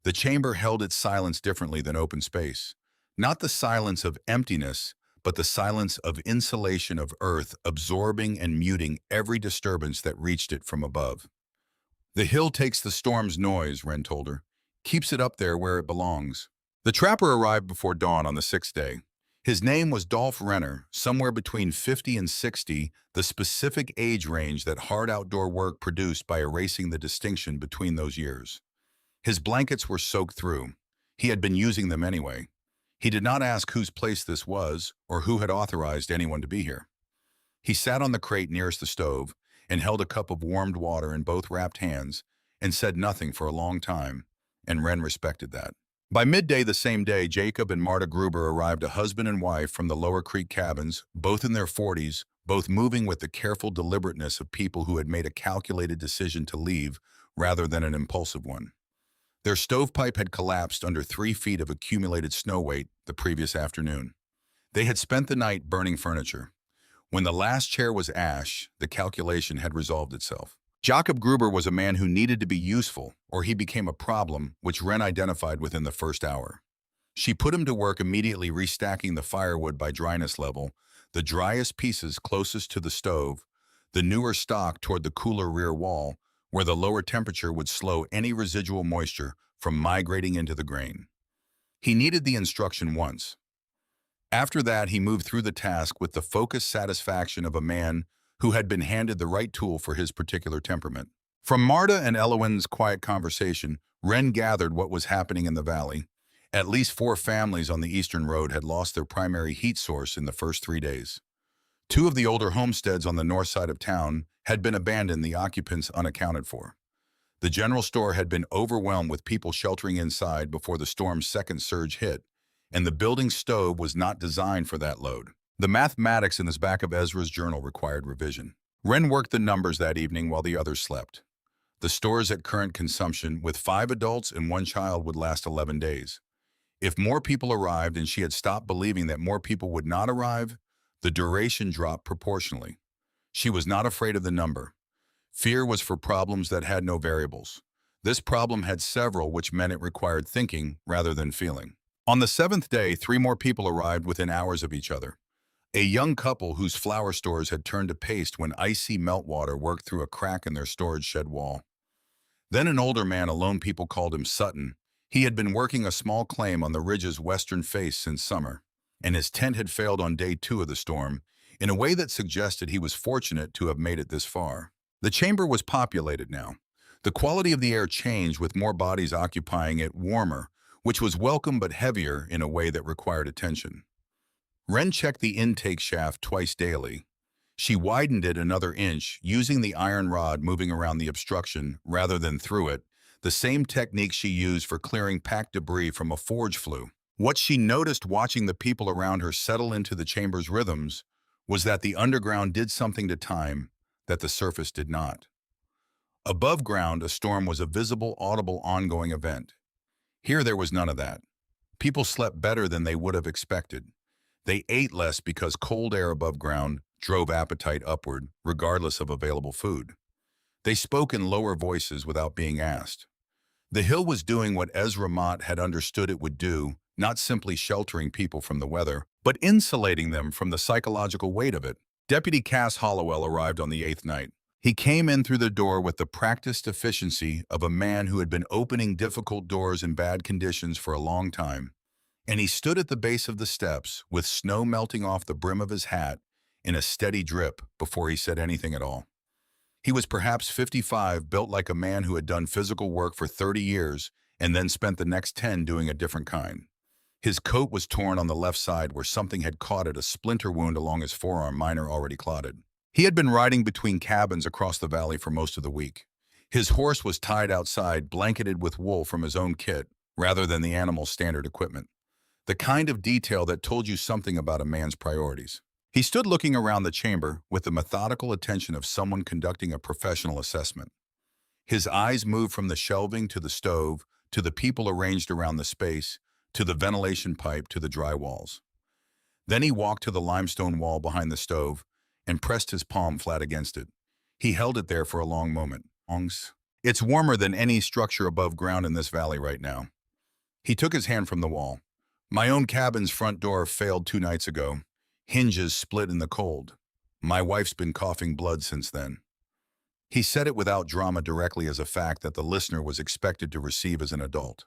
The chamber held its silence differently than open space. Not the silence of emptiness, but the silence of insulation, of earth absorbing and muting every disturbance that reached it from above. "The hill takes the storm's noise," Wren told her. "Keeps it up there where it belongs." The trapper arrived before dawn on the 6th day. His name was Dolph Renner, somewhere between 50 and 60, the specific age range that hard outdoor work produced by erasing the distinction between those years. His blankets were soaked through. He had been using them anyway. He did not ask whose place this was or who had authorized anyone to be here. He sat on the crate nearest the stove and held a cup of warmed water in both wrapped hands and said nothing for a long time, and Wren respected that. By midday the same day, Jacob and Marta Gruber arrived, a husband and wife from the Lower Creek cabins, both in their 40s, both moving with the careful deliberateness of people who had made a calculated decision to leave rather than an impulsive one. Their stovepipe had collapsed under 3 feet of accumulated snow weight the previous afternoon. They had spent the night burning furniture. When the last chair was ash, the calculation had resolved itself. Jakob Gruber was a man who needed to be useful, or he became a problem, which Wren identified within the first hour. She put him to work immediately restacking the firewood by dryness level, the driest pieces closest to the stove, the newer stock toward the cooler rear wall, where the lower temperature would slow any residual moisture from migrating into the grain. He needed the instruction once. After that, he moved through the task with the focused satisfaction of a man who had been handed the right tool for his particular temperament. From Marta and Elowen's quiet conversation, Wren gathered what was happening in the valley. At least 4 families on the eastern road had lost their primary heat source in the first 3 days. 2 of the older homesteads on the north side of town had been abandoned, the occupants unaccounted for. The general store had been overwhelmed with people sheltering inside before the storm's second surge hit, and the building's stove was not designed for that load. The mathematics in this back of Ezra's journal required revision. Wren worked the numbers that evening while the others slept. The stores at current consumption, with 5 adults and 1 child, would last 11 days. If more people arrived and she had stopped believing that more people would not arrive, the duration dropped proportionally. She was not afraid of the number. Fear was for problems that had no variables. This problem had several, which meant it required thinking rather than feeling. On the 7th day, 3 more people arrived within hours of each other. A young couple whose flower stores had turned to paste when icy meltwater worked through a crack in their storage shed wall. Then an older man, alone people called him Sutton. He had been working a small claim on the ridge's western face since summer, and his tent had failed on day 2 of the storm, in a way that suggested he was fortunate to have made it this far. The chamber was populated now. The quality of the air changed, with more bodies occupying it, warmer, which was welcome but heavier in a way that required attention. Wren checked the intake shaft twice daily. She widened it another inch, using the iron rod moving around the obstruction rather than through it, the same technique she used for clearing packed debris from a forge flue. What she noticed watching the people around her settle into the chamber's rhythms was that the underground did something to time that the surface did not. Above ground, a storm was a visible, audible, ongoing event. Here there was none of that. People slept better than they would have expected. They ate less because cold air above ground drove appetite upward, regardless of available food. They spoke in lower voices without being asked. The hill was doing what Ezra Mott had understood it would do, not simply sheltering people from the weather, but insulating them from the psychological weight of it. Deputy Cass Hollowell arrived on the 8th night. He came in through the door with the practiced efficiency of a man who had been opening difficult doors in bad conditions for a long time, and he stood at the base of the steps with snow melting off the brim of his hat in a steady drip before he said anything at all. He was perhaps 55, built like a man who had done physical work for 30 years and then spent the next 10 doing a different kind. His coat was torn on the left side where something had caught it, a splinter wound along his forearm, minor already clotted. He had been riding between cabins across the valley for most of the week. His horse was tied outside, blanketed with wool from his own kit, rather than the animal's standard equipment. The kind of detail that told you something about a man's priorities. He stood looking around the chamber with the methodical attention of someone conducting a professional assessment. His eyes moved from the shelving to the stove, to the people arranged around the space, to the ventilation pipe, to the dry walls. Then he walked to the limestone wall behind the stove and pressed his palm flat against it. He held it there for a long moment. It's warmer than any structure above ground in this valley right now. He took his hand from the wall. My own cabin's front door failed 2 nights ago. Hinges split in the cold. My wife's been coughing blood since then. He said it without drama, directly as a fact that the listener was expected to receive as an adult.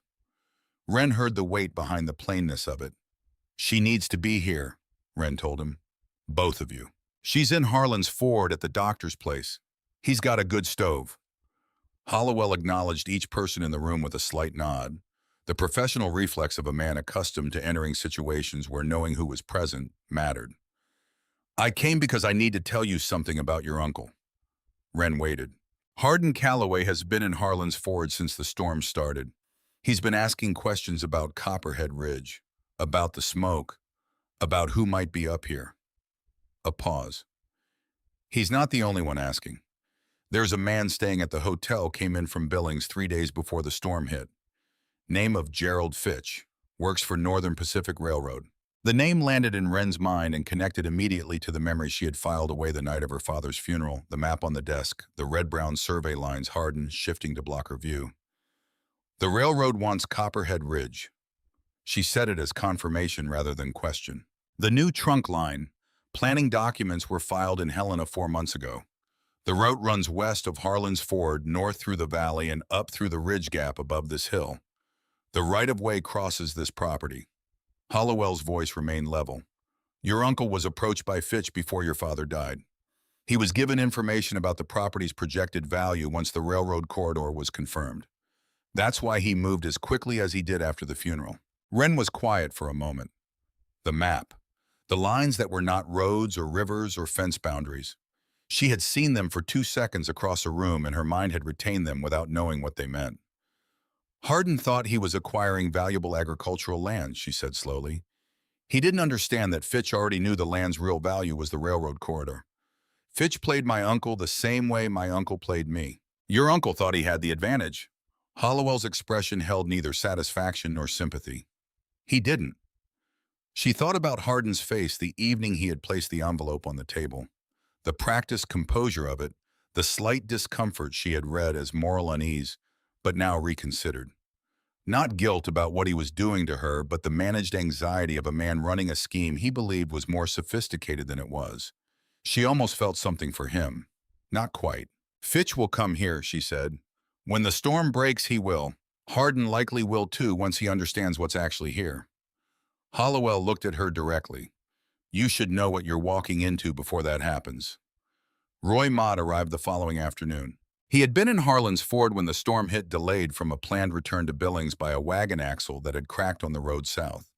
Wren heard the weight behind the plainness of it. She needs to be here, Wren told him. Both of you. She's in Harlan's Ford at the doctor's place. He's got a good stove. Hollowell acknowledged each person in the room with a slight nod, the professional reflex of a man accustomed to entering situations where knowing who was present mattered. I came because I need to tell you something about your uncle. Wren waited. Hardin Calloway has been in Harlan's Ford since the storm started. He's been asking questions about Copperhead Ridge, about the smoke, about who might be up here. A pause. He's not the only one asking. There's a man staying at the hotel came in from Billings 3 days before the storm hit. Name of Gerald Fitch, works for Northern Pacific Railroad. The name landed in Wren's mind and connected immediately to the memory she had filed away the night of her father's funeral, the map on the desk, the red-brown survey lines hardened, shifting to block her view. The railroad wants Copperhead Ridge. She said it as confirmation rather than question. The new trunk line, planning documents were filed in Helena 4 months ago. The route runs west of Harlan's Ford, north through the valley and up through the ridge gap above this hill. The right-of-way crosses this property. Hollowell's voice remained level. Your uncle was approached by Fitch before your father died. He was given information about the property's projected value once the railroad corridor was confirmed. That's why he moved as quickly as he did after the funeral. Wren was quiet for a moment. The map. The lines that were not roads or rivers or fence boundaries. She had seen them for 2 seconds across a room and her mind had retained them without knowing what they meant. Hardin thought he was acquiring valuable agricultural land, she said slowly. He didn't understand that Fitch already knew the land's real value was the railroad corridor. Fitch played my uncle the same way my uncle played me. Your uncle thought he had the advantage. Hollowell's expression held neither satisfaction nor sympathy. He didn't. She thought about Hardin's face the evening he had placed the envelope on the table. The practiced composure of it, the slight discomfort she had read as moral unease, but now reconsidered. Not guilt about what he was doing to her, but the managed anxiety of a man running a scheme he believed was more sophisticated than it was. She almost felt something for him. Not quite. Fitch will come here, she said. When the storm breaks, he will. Hardin likely will too once he understands what's actually here. Hollowell looked at her directly. You should know what you're walking into before that happens. Roy Mott arrived the following afternoon. He had been in Harlan's Ford when the storm hit, delayed from a planned return to Billings by a wagon axle that had cracked on the road south.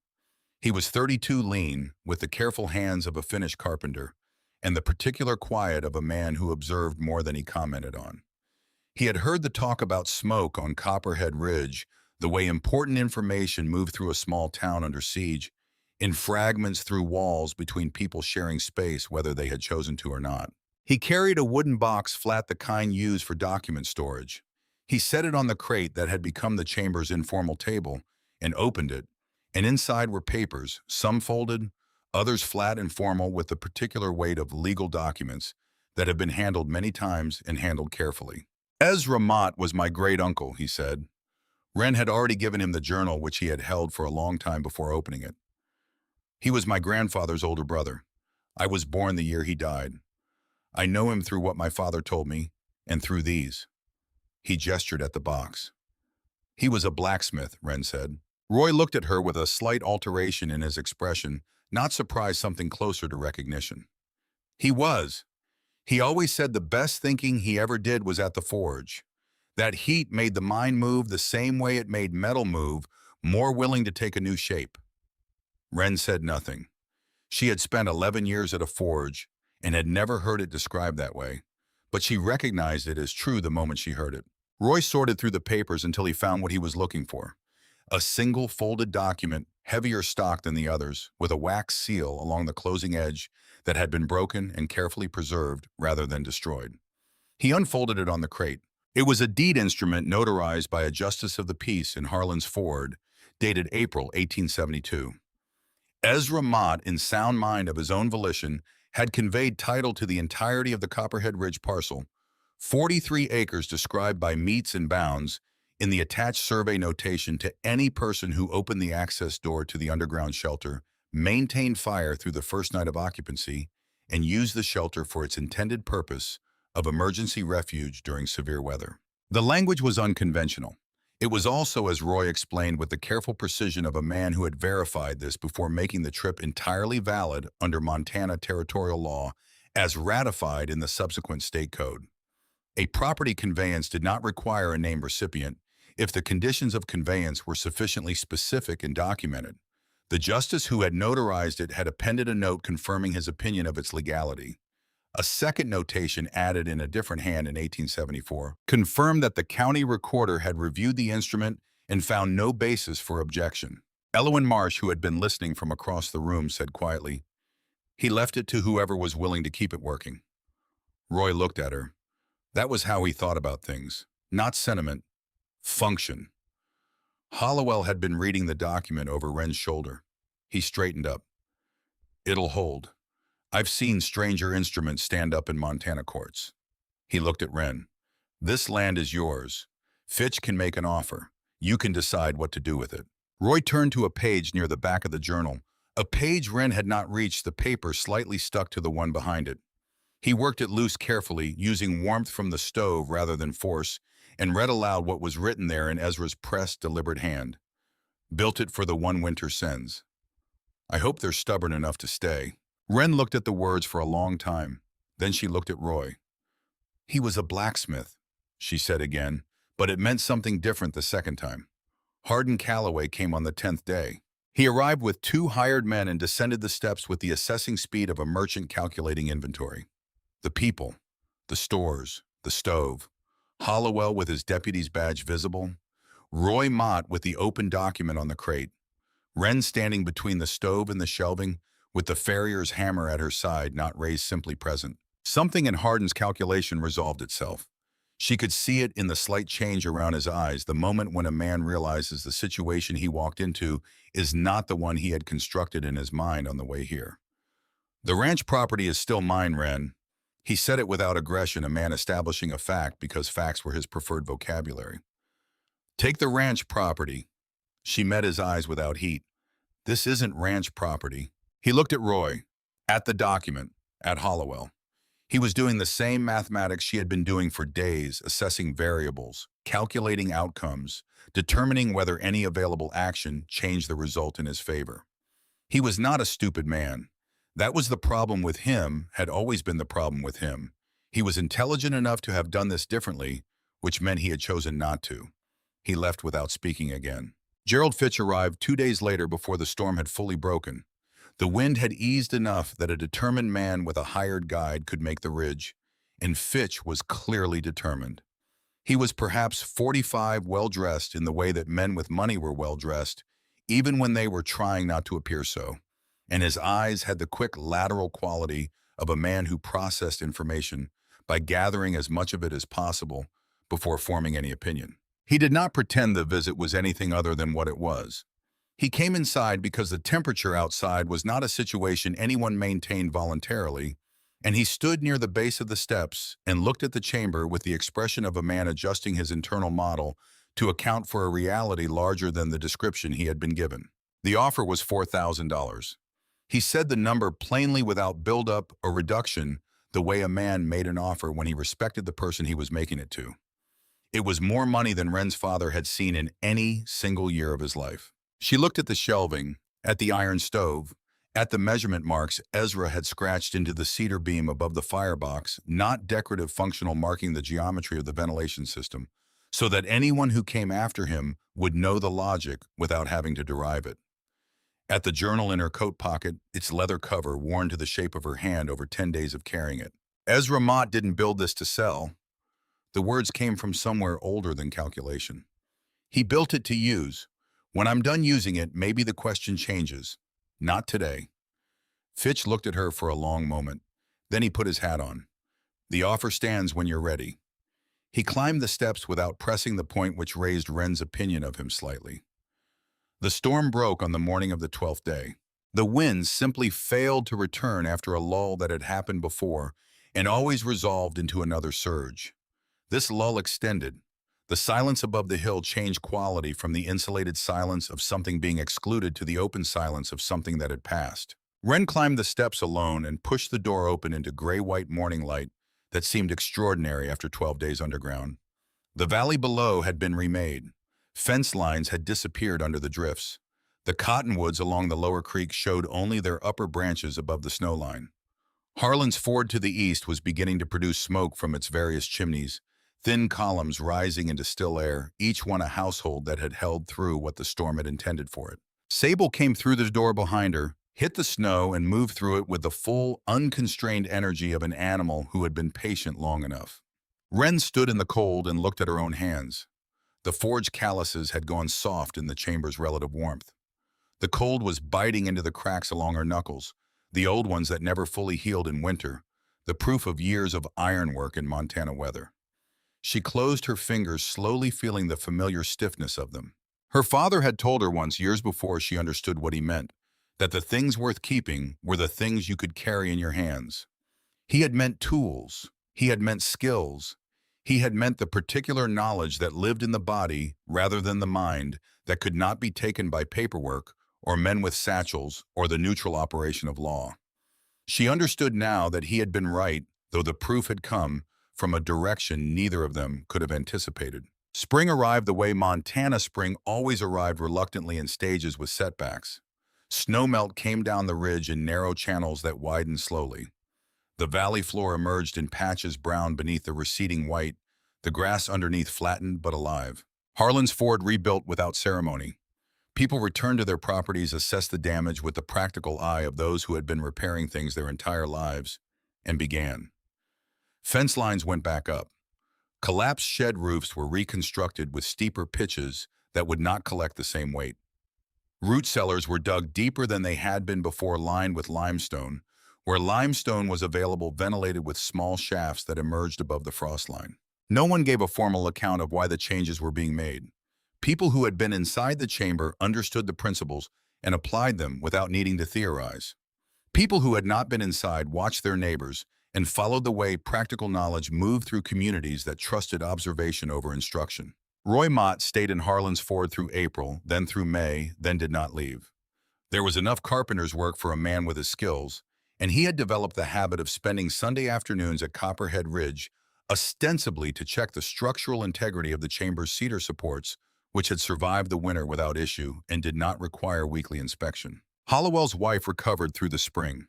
He was 32, lean, with the careful hands of a Finnish carpenter, and the particular quiet of a man who observed more than he commented on. He had heard the talk about smoke on Copperhead Ridge, the way important information moved through a small town under siege, in fragments through walls between people sharing space whether they had chosen to or not. He carried a wooden box, flat, the kind used for document storage. He set it on the crate that had become the chamber's informal table and opened it, and inside were papers, some folded, others flat and formal with the particular weight of legal documents that had been handled many times and handled carefully. Ezra Mott was my great-uncle, he said. Wren had already given him the journal which he had held for a long time before opening it. He was my grandfather's older brother. I was born the year he died. I know him through what my father told me, and through these. He gestured at the box. He was a blacksmith, Wren said. Roy looked at her with a slight alteration in his expression, not surprised something closer to recognition. He was. He always said the best thinking he ever did was at the forge. That heat made the mind move the same way it made metal move, more willing to take a new shape. Wren said nothing. She had spent 11 years at a forge and had never heard it described that way, but she recognized it as true the moment she heard it. Roy sorted through the papers until he found what he was looking for. A single folded document, heavier stock than the others, with a wax seal along the closing edge that had been broken and carefully preserved rather than destroyed. He unfolded it on the crate. It was a deed instrument notarized by a justice of the peace in Harlan's Ford, dated April 1872. Ezra Mott, in sound mind of his own volition, had conveyed title to the entirety of the Copperhead Ridge parcel, 43 acres described by metes and bounds, in the attached survey notation to any person who opened the access door to the underground shelter, maintained fire through the first night of occupancy, and used the shelter for its intended purpose of emergency refuge during severe weather. The language was unconventional. It was also, as Roy explained with the careful precision of a man who had verified this before making the trip, entirely valid under Montana territorial law as ratified in the subsequent state code. A property conveyance did not require a named recipient if the conditions of conveyance were sufficiently specific and documented. The justice who had notarized it had appended a note confirming his opinion of its legality. A second notation, added in a different hand in 1874, confirmed that the county recorder had reviewed the instrument and found no basis for objection. Elwyn Marsh, who had been listening from across the room, said quietly, "He left it to whoever was willing to keep it working." Roy looked at her. That was how he thought about things. Not sentiment, function. Hollowell had been reading the document over Wren's shoulder. He straightened up. It'll hold. I've seen stranger instruments stand up in Montana courts. He looked at Wren. This land is yours. Fitch can make an offer. You can decide what to do with it. Roy turned to a page near the back of the journal, a page Wren had not reached, the paper slightly stuck to the one behind it. He worked it loose carefully, using warmth from the stove rather than force, and read aloud what was written there in Ezra's pressed, deliberate hand. Built it for the one winter sends. I hope they're stubborn enough to stay. Wren looked at the words for a long time. Then she looked at Roy. He was a blacksmith, she said again, but it meant something different the second time. Hardin Calloway came on the 10th day. He arrived with 2 hired men and descended the steps with the assessing speed of a merchant calculating inventory. The people, the stores, the stove, Hollowell with his deputy's badge visible, Roy Mott with the open document on the crate, Wren standing between the stove and the shelving, with the farrier's hammer at her side, not raised, simply present. Something in Hardin's calculation resolved itself. She could see it in the slight change around his eyes, the moment when a man realizes the situation he walked into is not the one he had constructed in his mind on the way here. The ranch property is still mine, Wren. He said it without aggression, a man establishing a fact because facts were his preferred vocabulary. Take the ranch property. She met his eyes without heat. This isn't ranch property. He looked at Roy, at the document, at Hollowell. He was doing the same mathematics she had been doing for days, assessing variables, calculating outcomes, determining whether any available action changed the result in his favor. He was not a stupid man. That was the problem with him, had always been the problem with him. He was intelligent enough to have done this differently, which meant he had chosen not to. He left without speaking again. Gerald Fitch arrived 2 days later before the storm had fully broken. The wind had eased enough that a determined man with a hired guide could make the ridge, and Fitch was clearly determined. He was perhaps 45, well-dressed in the way that men with money were well-dressed, even when they were trying not to appear so, and his eyes had the quick lateral quality of a man who processed information by gathering as much of it as possible before forming any opinion. He did not pretend the visit was anything other than what it was. He came inside because the temperature outside was not a situation anyone maintained voluntarily, and he stood near the base of the steps and looked at the chamber with the expression of a man adjusting his internal model to account for a reality larger than the description he had been given. The offer was $4,000. He said the number plainly without build-up or reduction, the way a man made an offer when he respected the person he was making it to. It was more money than Wren's father had seen in any single year of his life. She looked at the shelving, at the iron stove, at the measurement marks Ezra had scratched into the cedar beam above the firebox, not decorative, functional, marking the geometry of the ventilation system, so that anyone who came after him would know the logic without having to derive it. At the journal in her coat pocket, its leather cover worn to the shape of her hand over 10 days of carrying it. Ezra Mott didn't build this to sell. The words came from somewhere older than calculation. He built it to use. When I'm done using it, maybe the question changes. Not today. Fitch looked at her for a long moment. Then he put his hat on. The offer stands when you're ready. He climbed the steps without pressing the point which raised Wren's opinion of him slightly. The storm broke on the morning of the 12th day. The winds simply failed to return after a lull that had happened before and always resolved into another surge. This lull extended. The silence above the hill changed quality from the insulated silence of something being excluded to the open silence of something that had passed. Wren climbed the steps alone and pushed the door open into gray-white morning light that seemed extraordinary after 12 days underground. The valley below had been remade. Fence lines had disappeared under the drifts. The cottonwoods along the lower creek showed only their upper branches above the snow line. Harlan's Ford to the east was beginning to produce smoke from its various chimneys, thin columns rising into still air, each one a household that had held through what the storm had intended for it. Sable came through the door behind her, hit the snow, and moved through it with the full, unconstrained energy of an animal who had been patient long enough. Wren stood in the cold and looked at her own hands. The forged calluses had gone soft in the chamber's relative warmth. The cold was biting into the cracks along her knuckles, the old ones that never fully healed in winter, the proof of years of ironwork in Montana weather. She closed her fingers, slowly feeling the familiar stiffness of them. Her father had told her once, years before she understood what he meant. that the things worth keeping were the things you could carry in your hands. He had meant tools. He had meant skills. He had meant the particular knowledge that lived in the body rather than the mind, that could not be taken by paperwork or men with satchels or the neutral operation of law. She understood now that he had been right, though the proof had come from a direction neither of them could have anticipated. Spring arrived the way Montana spring always arrived, reluctantly in stages with setbacks. Snowmelt came down the ridge in narrow channels that widened slowly. The valley floor emerged in patches brown beneath the receding white, the grass underneath flattened but alive. Harlan's Ford rebuilt without ceremony. People returned to their properties, assessed the damage with the practical eye of those who had been repairing things their entire lives, and began. Fence lines went back up. Collapsed shed roofs were reconstructed with steeper pitches that would not collect the same weight. Root cellars were dug deeper than they had been before, lined with limestone. Where limestone was available, ventilated with small shafts that emerged above the frost line. No one gave a formal account of why the changes were being made. People who had been inside the chamber understood the principles and applied them without needing to theorize. People who had not been inside watched their neighbors and followed the way practical knowledge moved through communities that trusted observation over instruction. Roy Mott stayed in Harlan's Ford through April, then through May, then did not leave. There was enough carpenter's work for a man with his skills, and he had developed the habit of spending Sunday afternoons at Copperhead Ridge, ostensibly to check the structural integrity of the chamber's cedar supports, which had survived the winter without issue and did not require weekly inspection. Hollowell's wife recovered through the spring.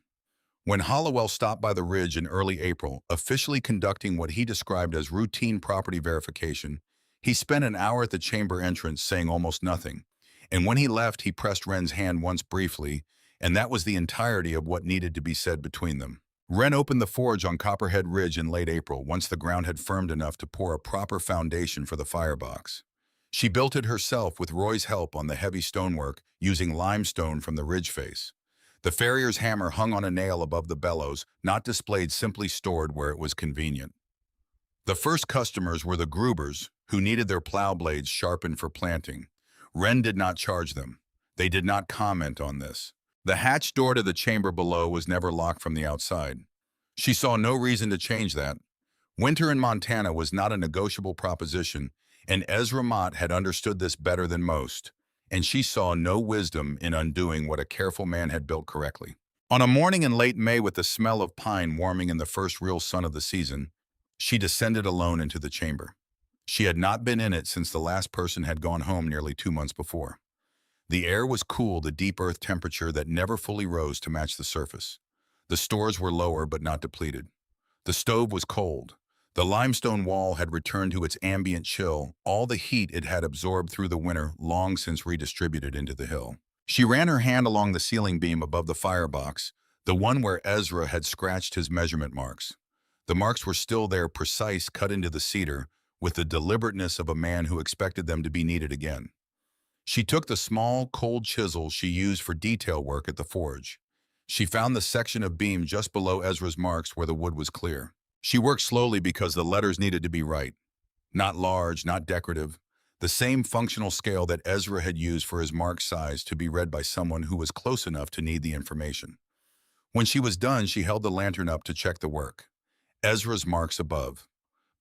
When Hollowell stopped by the ridge in early April, officially conducting what he described as routine property verification, he spent an hour at the chamber entrance saying almost nothing, and when he left, he pressed Wren's hand once briefly, and that was the entirety of what needed to be said between them. Wren opened the forge on Copperhead Ridge in late April, once the ground had firmed enough to pour a proper foundation for the firebox. She built it herself with Roy's help on the heavy stonework, using limestone from the ridge face. The farrier's hammer hung on a nail above the bellows, not displayed, simply stored where it was convenient. The first customers were the Grubers, who needed their plow blades sharpened for planting. Wren did not charge them. They did not comment on this. The hatch door to the chamber below was never locked from the outside. She saw no reason to change that. Winter in Montana was not a negotiable proposition, and Ezra Mott had understood this better than most, and she saw no wisdom in undoing what a careful man had built correctly. On a morning in late May, with the smell of pine warming in the first real sun of the season, she descended alone into the chamber. She had not been in it since the last person had gone home nearly 2 months before. The air was cool, the deep earth temperature that never fully rose to match the surface. The stores were lower but not depleted. The stove was cold. The limestone wall had returned to its ambient chill, all the heat it had absorbed through the winter long since redistributed into the hill. She ran her hand along the ceiling beam above the firebox, the one where Ezra had scratched his measurement marks. The marks were still there, precise, cut into the cedar, with the deliberateness of a man who expected them to be needed again. She took the small, cold chisel she used for detail work at the forge. She found the section of beam just below Ezra's marks where the wood was clear. She worked slowly because the letters needed to be right. Not large, not decorative. The same functional scale that Ezra had used for his mark size, to be read by someone who was close enough to need the information. When she was done, she held the lantern up to check the work. Ezra's marks above.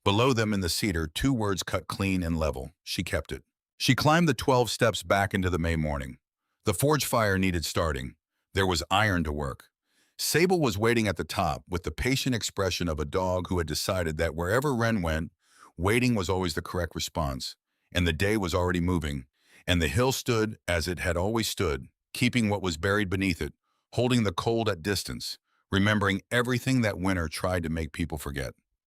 Below them in the cedar, 2 words cut clean and level. She kept it. She climbed the 12 steps back into the May morning. The forge fire needed starting. There was iron to work. Sable was waiting at the top with the patient expression of a dog who had decided that wherever Wren went, waiting was always the correct response, and the day was already moving, and the hill stood as it had always stood, keeping what was buried beneath it, holding the cold at distance, remembering everything that winter tried to make people forget.